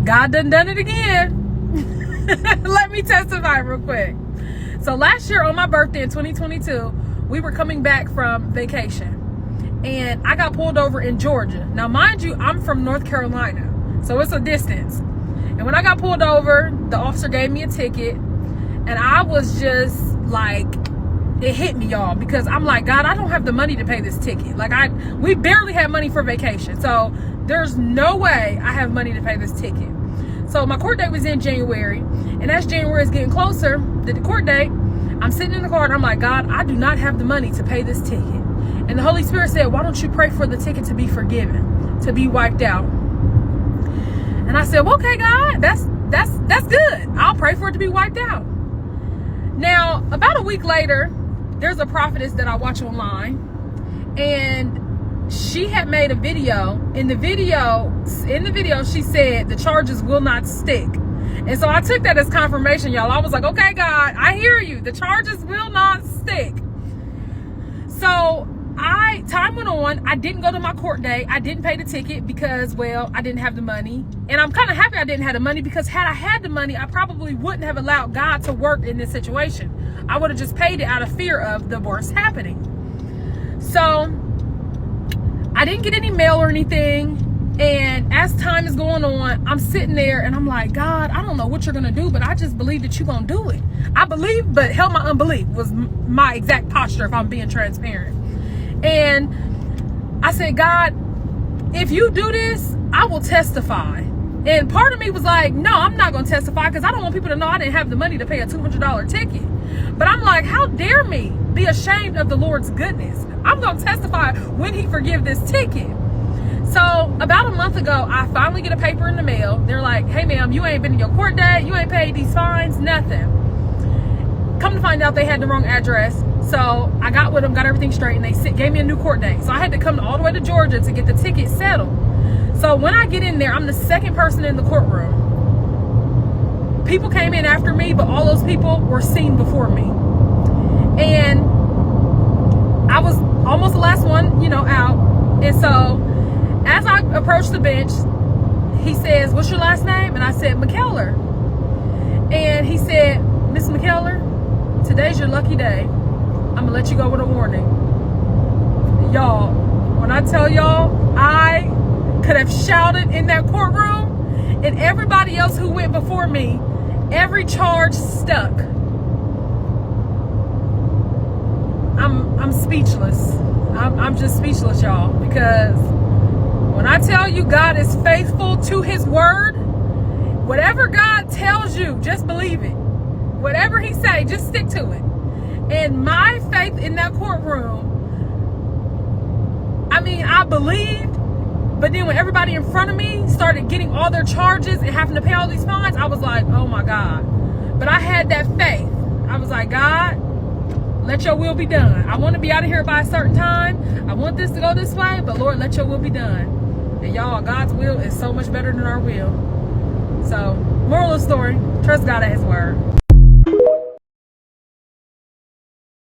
God done it again. Let me testify real quick. So last year on my birthday in 2022, we were coming back from vacation and I got pulled over in Georgia. Now, mind you, I'm from North Carolina, so it's a distance. And when I got pulled over, the officer gave me a ticket and I was just like, it hit me, y'all, because I'm like, God, I don't have the money to pay this ticket. Like, we barely had money for vacation. So there's no way I have money to pay this ticket. So my court date was in January, and as January is getting closer to the court date, I'm sitting in the car and I'm like, God, I do not have the money to pay this ticket. And the Holy Spirit said, why don't you pray for the ticket to be forgiven, to be wiped out? And I said, well, okay, God, that's good. I'll pray for it to be wiped out. Now, about a week later, there's a prophetess that I watch online, and she had made a video. In the video, she said the charges will not stick. And so I took that as confirmation, y'all. I was like, okay, God, I hear you. The charges will not stick. So time went on. I didn't go to my court date. I didn't pay the ticket because, well, I didn't have the money. And I'm kind of happy I didn't have the money, because had I had the money, I probably wouldn't have allowed God to work in this situation. I would have just paid it out of fear of the worst happening. So I didn't get any mail or anything. And as time is going on, I'm sitting there and I'm like, God, I don't know what you're going to do, but I just believe that you're going to do it. I believe, but help my unbelief was my exact posture, if I'm being transparent. And I said, God, if you do this, I will testify. And part of me was like, no, I'm not going to testify, because I don't want people to know I didn't have the money to pay a $200 ticket. But I'm like, how dare me be ashamed of the Lord's goodness? I'm going to testify when he forgive this ticket. So about a month ago, I finally get a paper in the mail. They're like, hey, ma'am, you ain't been in your court date. You ain't paid these fines, nothing. Come to find out, they had the wrong address. So I got with them, got everything straight, and they gave me a new court date. So I had to come all the way to Georgia to get the ticket settled. So when I get in there, I'm the second person in the courtroom. People came in after me, but all those people were seen before me. And I was almost the last one, out. And so as I approached the bench, he says, what's your last name? And I said, McKellar. And he said, Miss McKellar, today's your lucky day. I'm going to let you go with a warning. Y'all, when I tell y'all, I could have shouted in that courtroom, and everybody else who went before me, every charge stuck. I'm speechless. I'm just speechless, y'all, because when I tell you God is faithful to his word, whatever God tells you, just believe it. Whatever he say, just stick to it. And my faith in that courtroom, I believed, but then when everybody in front of me started getting all their charges and having to pay all these fines, I was like, oh my God. But I had that faith. I was like, God, let your will be done. I want to be out of here by a certain time. I want this to go this way, but Lord, let your will be done. And y'all, God's will is so much better than our will. So, moral of the story, trust God at his word.